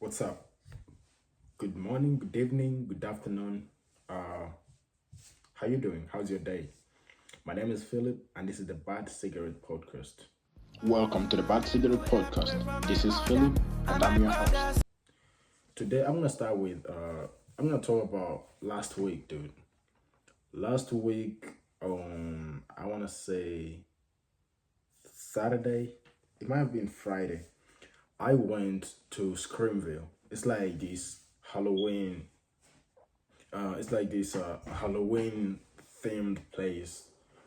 What's up? Good morning, good evening, good afternoon. How you doing? How's your day? My name is Philip, and this is the Bad Cigarette Podcast. Welcome to the Bad Cigarette Podcast. This is Philip, and I'm your host. Today, I'm gonna start with I'm gonna talk about last week, dude. Last week, I wanna say Saturday. It might have been Friday. I went to Screamville. It's like this Halloween it's like this Halloween themed place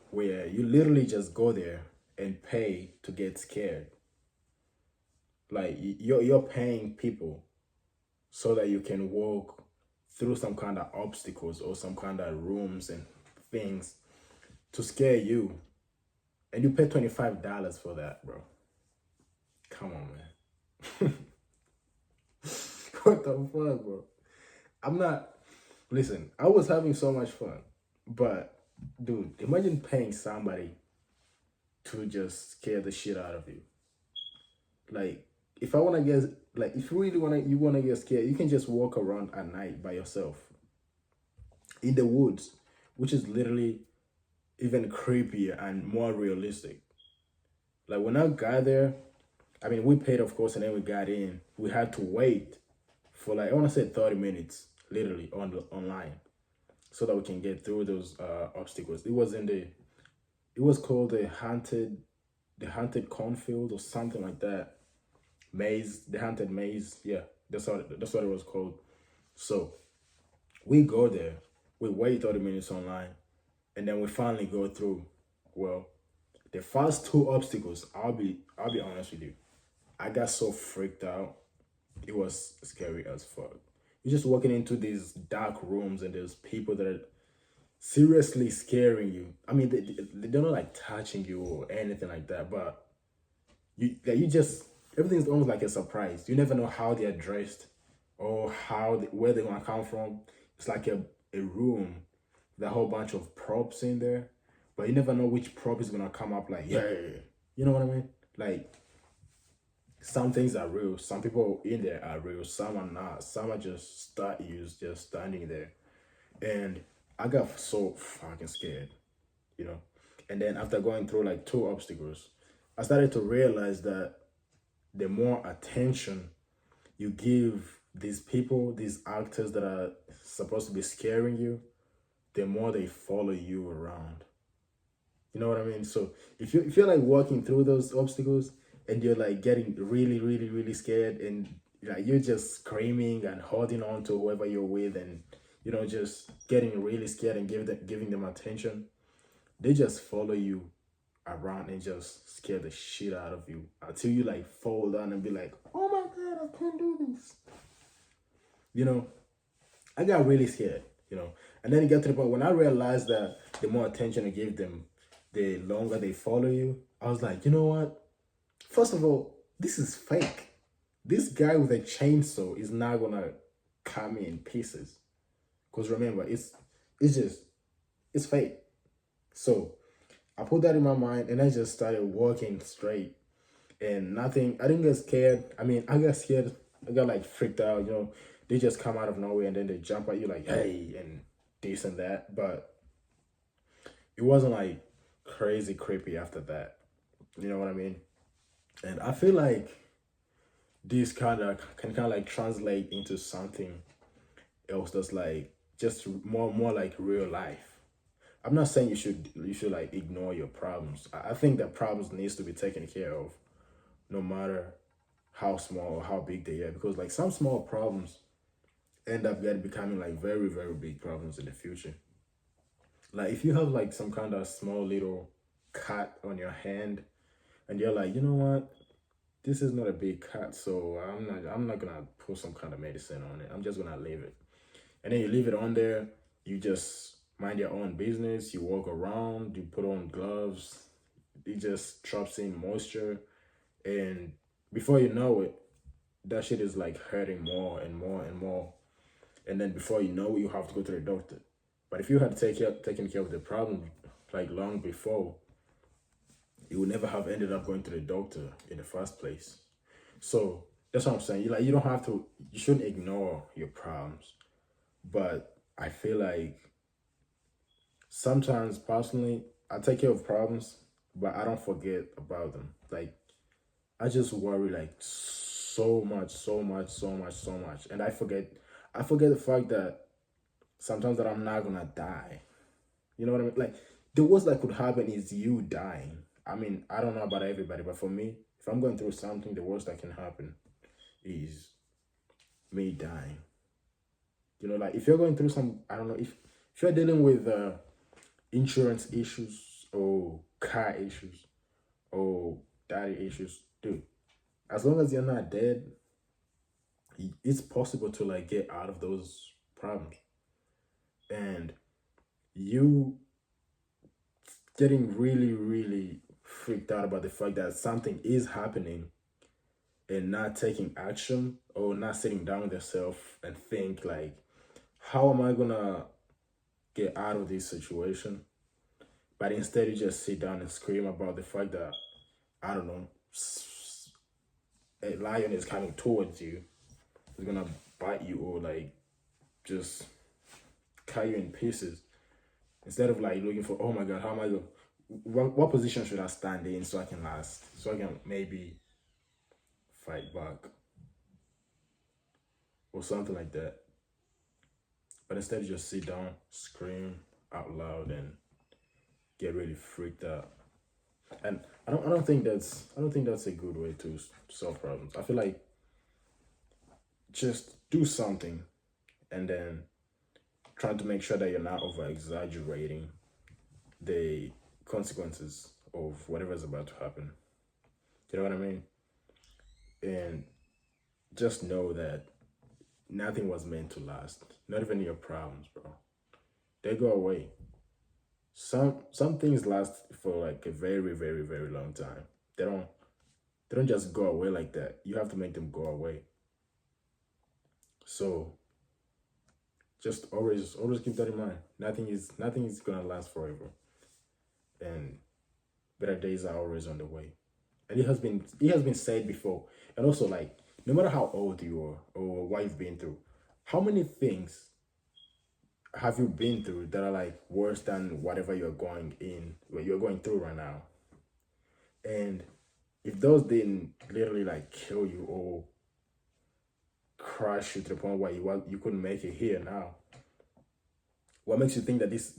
where you literally just go there and pay to get scared. Like you're paying people so that you can walk through some kind of obstacles or some kind of rooms and things to scare you, and you pay $25 for that, bro. Come on, man. What the fuck, bro? I'm not. Listen, I was having so much fun, but dude, imagine paying somebody to just scare the shit out of you. Like, if I wanna get, like, if you really wanna get scared, you can just walk around at night by yourself in the woods, which is literally even creepier and more realistic. Like when I got there, I mean, we paid, of course, and then we got in. We had to wait for like I want to say 30 minutes, literally online, so that we can get through those obstacles. It was called the haunted cornfield or something like that. Maze, the haunted maze. Yeah, that's what it was called. So we go there, we wait 30 minutes online, and then we finally go through. Well, the first two obstacles, I'll be honest with you, I got so freaked out. It was scary as fuck. You're just walking into these dark rooms and there's people that are seriously scaring you. I mean, they're not like touching you or anything like that, but you just everything's almost like a surprise. You never know how they're dressed or where they're gonna come from. It's like a room with a whole bunch of props in there, but you never know which prop is gonna come up. Like, yeah, you know what I mean? Like, some things are real. Some people in there are real. Some are not. Some are just statues just standing there. And I got so fucking scared, you know. And then after going through like two obstacles, I started to realize that the more attention you give these people, these actors that are supposed to be scaring you, the more they follow you around. You know what I mean? So if you're like walking through those obstacles and you're like getting really, really, really scared and like you're just screaming and holding on to whoever you're with and just getting really scared and giving them attention, they just follow you around and just scare the shit out of you until you like fall down and be like, oh my god, I can't do this. You know, I got really scared. And then it got to the point when I realized that the more attention I give them, the longer they follow you. I was like, you know what? First of all, this is fake. This guy with a chainsaw is not gonna cut me in pieces. Because remember, it's fake. So I put that in my mind and I just started walking straight and nothing. I didn't get scared. I mean, I got scared. I got like freaked out. They just come out of nowhere and then they jump at you like, hey, and this and that. But it wasn't like crazy creepy after that. You know what I mean? And I feel like this kind of like translate into something else that's like just more like real life. I'm not saying you should like ignore your problems. I think that problems needs to be taken care of, no matter how small or how big they are. Because like some small problems end up becoming like very very big problems in the future. Like if you have like some kind of small little cut on your hand, and you're like, you know what, this is not a big cut, so I'm not gonna put some kind of medicine on it. I'm just gonna leave it. And then you leave it on there, you just mind your own business, you walk around, you put on gloves, it just traps in moisture, and before you know it, that shit is like hurting more and more and more. And then before you know it, you have to go to the doctor. But if you had taken care of the problem like long before, you would never have ended up going to the doctor in the first place. So That's what I'm saying. You don't have to. You shouldn't ignore your problems. But I feel like sometimes, personally, I take care of problems, but I don't forget about them. Like I just worry like so much, so much, so much, so much, and I forget the fact that sometimes that I'm not gonna die. You know what I mean? Like the worst that could happen is you dying. I mean, I don't know about everybody, but for me, if I'm going through something, the worst that can happen is me dying. You know, like if you're going through some, I don't know, if you're dealing with insurance issues or car issues or daddy issues, dude, as long as you're not dead, it's possible to like get out of those problems. And you getting really, really freaked out about the fact that something is happening and not taking action or not sitting down with yourself and think like, how am I gonna get out of this situation? But instead you just sit down and scream about the fact that, I don't know, a lion is coming towards you, it's gonna bite you or like just cut you in pieces. Instead of like looking for, oh my god, how am I going? What position should I stand in so I can last? So I can maybe fight back or something like that. But instead, you just sit down, scream out loud, and get really freaked out. And I don't think that's a good way to solve problems. I feel like just do something, and then trying to make sure that you're not over exaggerating the consequences of whatever's about to happen. You know what I mean? And just know that nothing was meant to last. Not even your problems, bro. They go away. Some things last for like a very, very, very long time. They don't they don't just go away like that. You have to make them go away. So just always keep that in mind. Nothing is gonna last forever. And better days are always on the way. And it has been said before. And also like no matter how old you are or what you've been through, how many things have you been through that are like worse than whatever what you're going through right now? And if those didn't literally like kill you or crush you to the point where you couldn't make it here now, what makes you think that this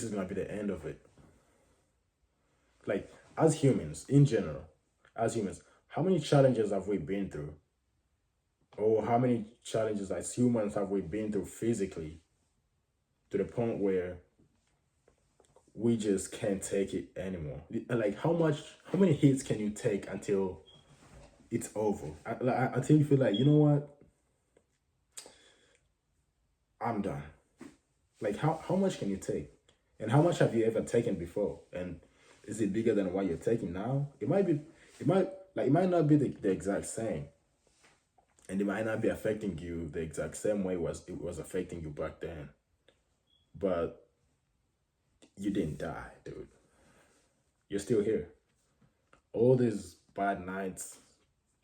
is gonna be the end of it? Like as humans in general, as humans, how many challenges have we been through? Or how many challenges as humans have we been through physically to the point where we just can't take it anymore? Like how many hits can you take until it's over? Until you feel like, you know what, I'm done. Like how much can you take? And how much have you ever taken before? And is it bigger than what you're taking now? It might not be the exact same. And it might not be affecting you the exact same way it was affecting you back then. But you didn't die, dude. You're still here. All these bad nights,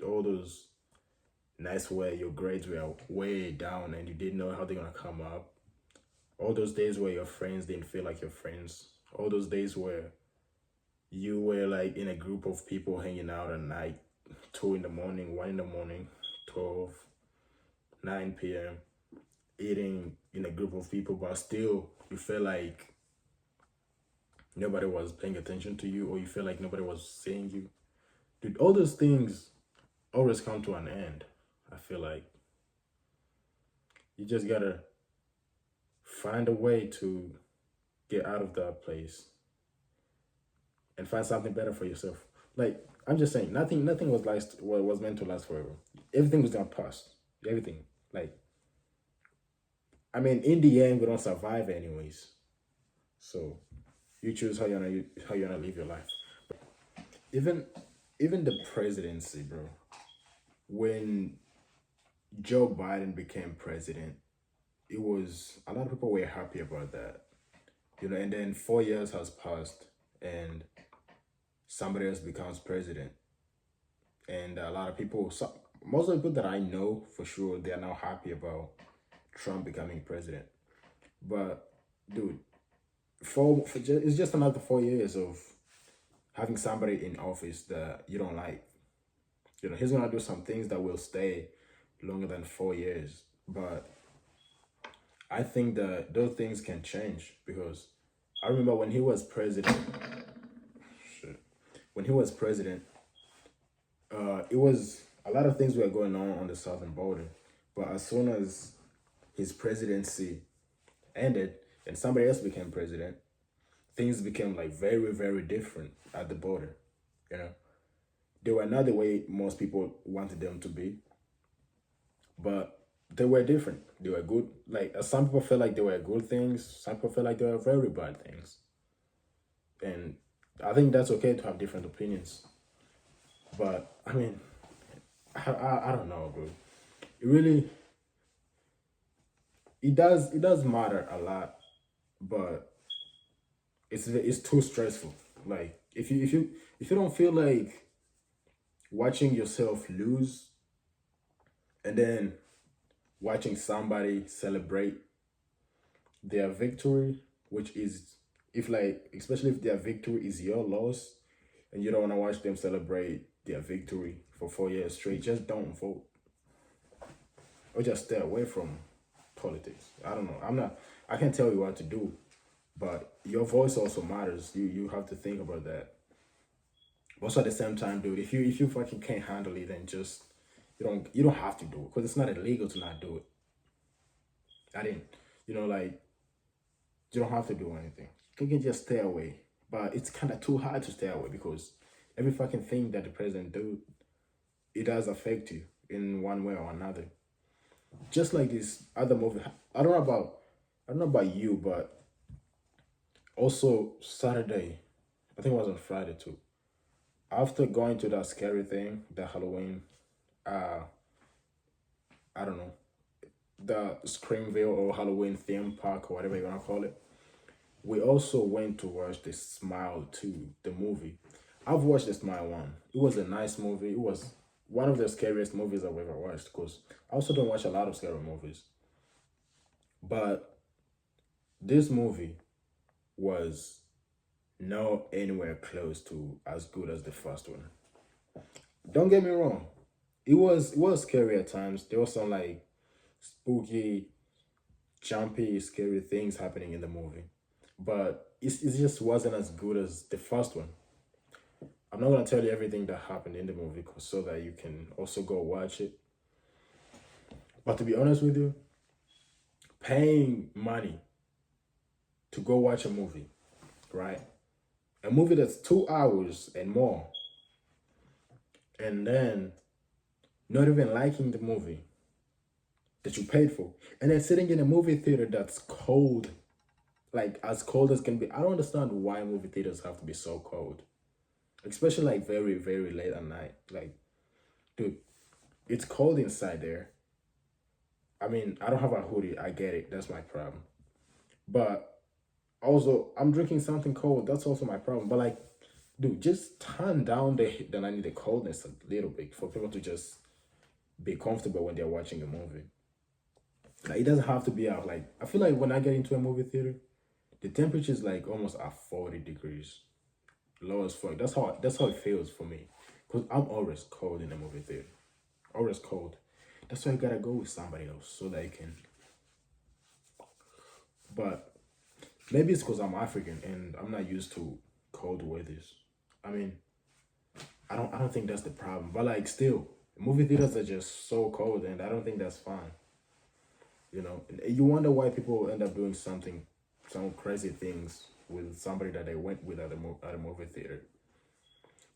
all those nights where your grades were way down and you didn't know how they're gonna come up. All those days where your friends didn't feel like your friends. All those days where you were like in a group of people hanging out at night, 2 in the morning, 1 in the morning, 12, 9 p.m., eating in a group of people, but still you feel like nobody was paying attention to you or you feel like nobody was seeing you. Dude, all those things always come to an end. I feel like you just gotta find a way to get out of that place and find something better for yourself. Like I'm just saying, nothing was meant to last forever. Everything was gonna pass. Everything. Like I mean, in the end, we don't survive anyways. So you choose how you wanna live your life. Even even the presidency, bro. When Joe Biden became president, it was a lot of people were happy about that. You know, and then 4 years has passed and somebody else becomes president. And a lot of people, most of the people that I know for sure, they are now happy about Trump becoming president. But dude, it's just another 4 years of having somebody in office that you don't like. You know, he's gonna do some things that will stay longer than 4 years. But I think that those things can change because I remember when he was president. Shit. When he was president, it was a lot of things were going on the southern border. But as soon as his presidency ended and somebody else became president, things became like very, very different at the border. You know, they were not the way most people wanted them to be, but they were different. They were good. Like some people felt like they were good things. Some people felt like they were very bad things. And I think that's okay to have different opinions. But I mean, I don't know, bro. It really it does matter a lot, but it's too stressful. Like if you don't feel like watching yourself lose and then watching somebody celebrate their victory, which is if like especially if their victory is your loss and you don't want to watch them celebrate their victory for 4 years straight, just don't vote or just stay away from politics. I don't know. I can't tell you what to do, but your voice also matters. You have to think about that. Also at the same time, dude, if you fucking can't handle it, then just you don't have to do it because it's not illegal to not do it. I didn't, like you don't have to do anything. You can just stay away, but it's kind of too hard to stay away because every fucking thing that the president do, it does affect you in one way or another. Just like this other movie, I don't know about you, but also Saturday, I think it was on Friday too. After going to that scary thing, the Halloween, uh, I don't know, the Screamville or Halloween theme park or whatever you wanna call it. We also went to watch the Smile 2, the movie. I've watched the Smile 1. It was a nice movie. It was one of the scariest movies I've ever watched because I also don't watch a lot of scary movies. But this movie was no anywhere close to as good as the first one. Don't get me wrong. It was scary at times. There was some like spooky, jumpy, scary things happening in the movie. But it just wasn't as good as the first one. I'm not gonna tell you everything that happened in the movie so that you can also go watch it. But to be honest with you, paying money to go watch a movie, right? A movie that's 2 hours and more, and then not even liking the movie that you paid for, and then sitting in a movie theater that's cold, like as cold as can be. I don't understand why movie theaters have to be so cold, especially like very, very late at night. Like, dude, it's cold inside there. I mean, I don't have a hoodie. I get it. That's my problem. But also, I'm drinking something cold. That's also my problem. But like, dude, just turn down the I need the coldness a little bit for people to just be comfortable when they're watching a movie. Like, it doesn't have to be out. Like, I feel like when I get into a movie theater, the temperature is like almost at 40 degrees, low as fuck. That's how it feels for me, cause I'm always cold in the movie theater, always cold. That's why you gotta go with somebody else so that you can. But maybe it's because I'm African and I'm not used to cold weathers. I mean, I don't think that's the problem. But like still, movie theaters are just so cold and I don't think that's fine. And you wonder why people end up doing some crazy things with somebody that they went with at a movie theater.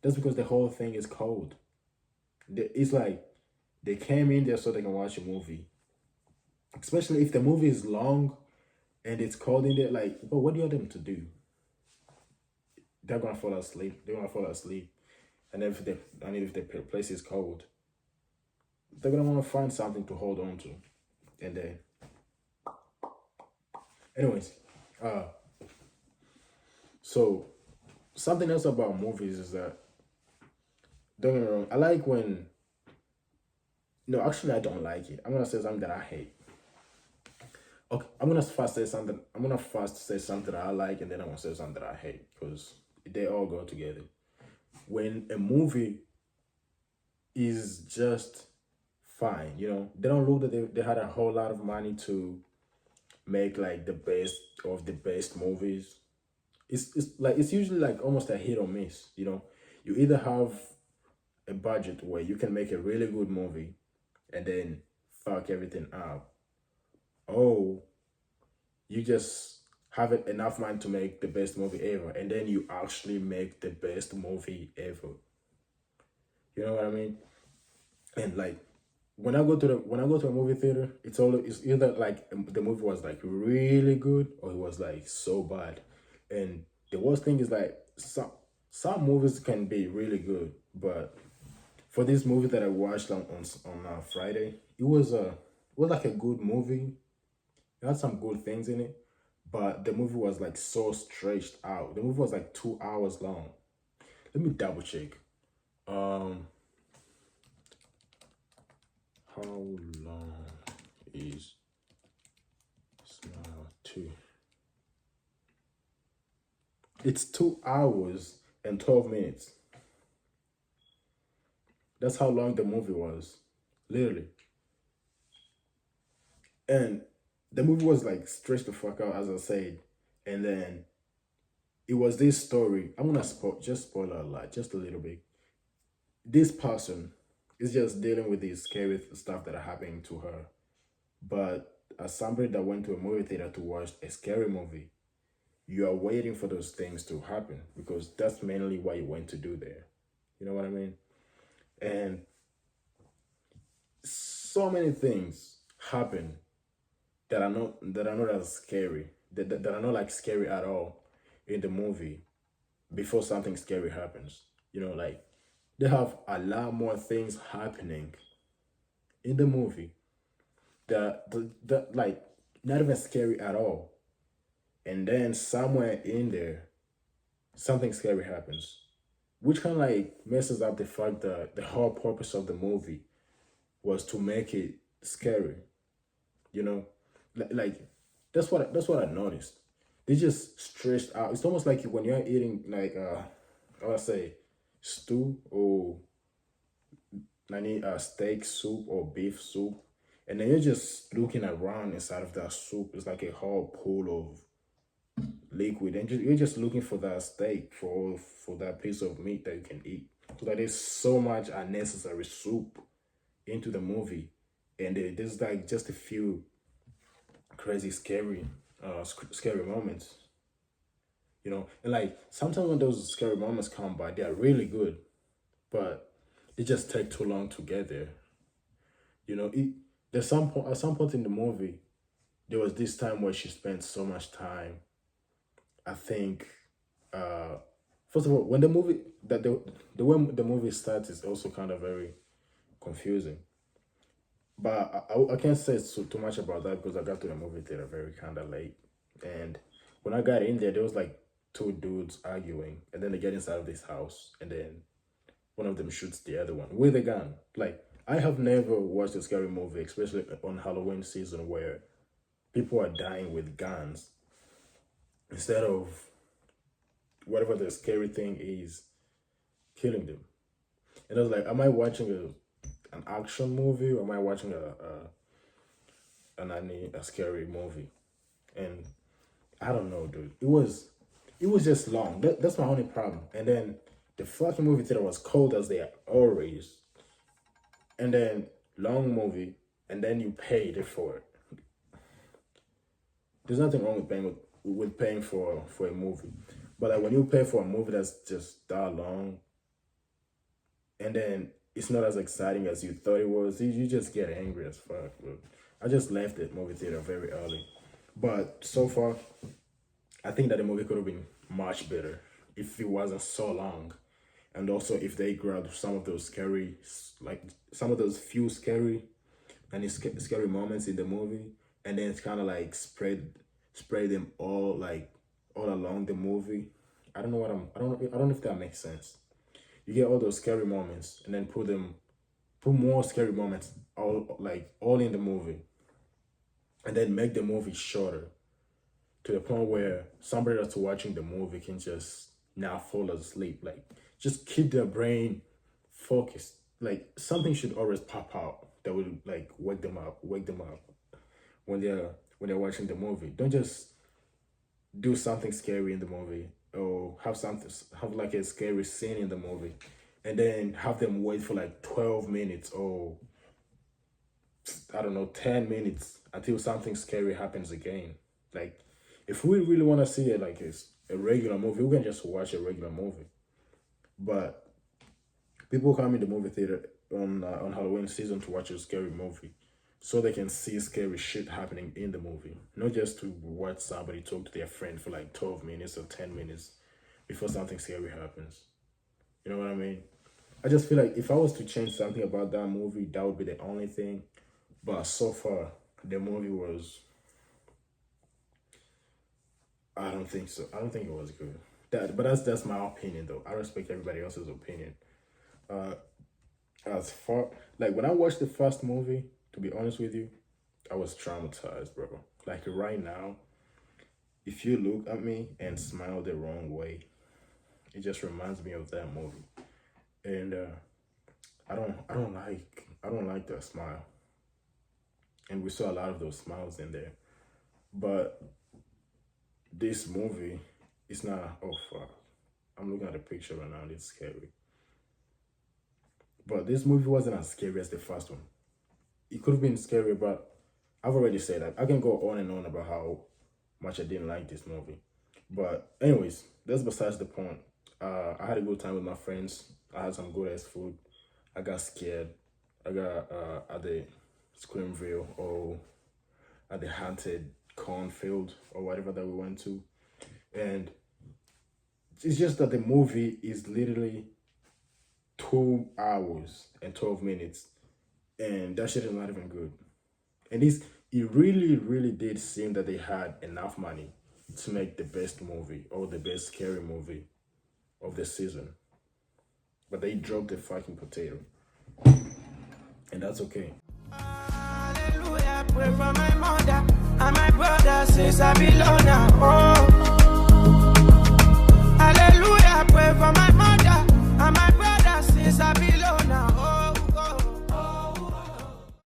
That's because the whole thing is cold. It's like they came in there so they can watch a movie. Especially if the movie is long and it's cold in there, like, but what do you want them to do? They're gonna fall asleep. They're gonna fall asleep. And if the place is cold, they're gonna want to find something to hold on to. And then, anyways, uh, so something else about movies is that don't get me wrong. I like when No, actually, I don't like it. I'm gonna say something that I hate. Okay, I'm gonna first say something. I'm gonna first say something that I like, and then I'm gonna say something that I hate because they all go together. When a movie is just fine, they don't look that they had a whole lot of money to make like the best of the best movies. It's like it's usually like almost a hit or miss. You either have a budget where you can make a really good movie and then fuck everything up, or you just have enough money to make the best movie ever, and then you actually make the best movie ever. You know what I mean? And like when I go to a movie theater, it's either like the movie was like really good or it was like so bad. And the worst thing is like some movies can be really good, but for this movie that I watched on Friday, it was like a good movie. It had some good things in it, but the movie was like so stretched out. The movie was like 2 hours long. Let me double check. Um, how long is Smile 2? It's 2 hours and 12 minutes. That's how long the movie was, literally. And the movie was like stretched the fuck out, as I said. And then it was this story. I'm gonna just spoil a lot, just a little bit. This person is just dealing with these scary stuff that are happening to her. But as somebody that went to a movie theater to watch a scary movie, you are waiting for those things to happen because that's mainly what you went to do there. You know what I mean? And so many things happen that are not as scary, that are not like scary at all in the movie before something scary happens. Like they have a lot more things happening in the movie that like not even scary at all. And then somewhere in there, something scary happens, which kind of like messes up the fact that the whole purpose of the movie was to make it scary. You know, like that's what I noticed. They just stretched out. It's almost like when you're eating like I would say stew or I need a steak soup or beef soup, and then you're just looking around inside of that soup. It's like a whole pool of liquid, and you're just looking for that steak for that piece of meat that you can eat. So that there's so much unnecessary soup into the movie, and there's like just a few crazy scary scary moments. And like sometimes when those scary moments come by, they are really good, but they just take too long to get there. There's some point at some point in the movie there was this time where she spent so much time. I think uh first of all, when the way the movie starts is also kind of very confusing. But I can't say too much about that because I got to the movie theater very kind of late. And when I got in there, there was like two dudes arguing. And then they get inside of this house. And then one of them shoots the other one with a gun. Like, I have never watched a scary movie, especially on Halloween season, where people are dying with guns instead of whatever the scary thing is killing them. And I was like, am I watching an action movie or am I watching a scary movie? And I don't know, dude. It was just long. That's my only problem. And then the fucking movie theater was cold as they are always. And then long movie, and then you paid it for it. There's nothing wrong with paying for a movie, but like when you pay for a movie that's just that long, and then it's not as exciting as you thought it was, you just get angry as fuck. But I just left the movie theater very early. But so far, I think that the movie could have been much better if it wasn't so long. And also if they grabbed some of those scary, like some of those few scary and scary moments in the movie, and then it's kind of like spread them all like all along the movie. I don't know what I don't know if that makes sense. You get all those scary moments and then put them put more scary moments all in the movie, and then make the movie shorter to the point where somebody that's watching the movie can just not fall asleep. Like, just keep their brain focused. Like, something should always pop out that will like wake them up when they're watching the movie. Don't just do something scary in the movie, or have like a scary scene in the movie, and then have them wait for like 12 minutes, or I don't know, 10 minutes until something scary happens again. Like, if we really want to see it like it's a regular movie, we can just watch a regular movie. But people come in the movie theater on Halloween season to watch a scary movie, so they can see scary shit happening in the movie, not just to watch somebody talk to their friend for like 12 minutes or 10 minutes before something scary happens. You know what I mean? I just feel like if I was to change something about that movie, that would be the only thing. But so far, the movie was, I don't think so. I don't think it was good. But that's my opinion though. I respect everybody else's opinion. Uh, as far like when I watched the first movie, to be honest with you, I was traumatized, bro. Like right now, if you look at me and smile the wrong way, it just reminds me of that movie. And I don't like that smile. And we saw a lot of those smiles in there. But this movie is not, oh fuck. I'm looking at the picture right now and it's scary. But this movie wasn't as scary as the first one. It could have been scary, but I've already said that. I can go on and on about how much I didn't like this movie. But anyways, that's besides the point. I had a good time with my friends. I had some good ass food. I got scared. I got at the Screamville, or at the haunted cornfield, or whatever that we went to. And it's just that the movie is literally 2 hours and 12 minutes. And that shit is not even good. And it really, really did seem that they had enough money to make the best movie, or the best scary movie of the season. But they dropped the fucking potato. And that's okay. Hallelujah, pray for my mother and my brother since I belong now. Oh.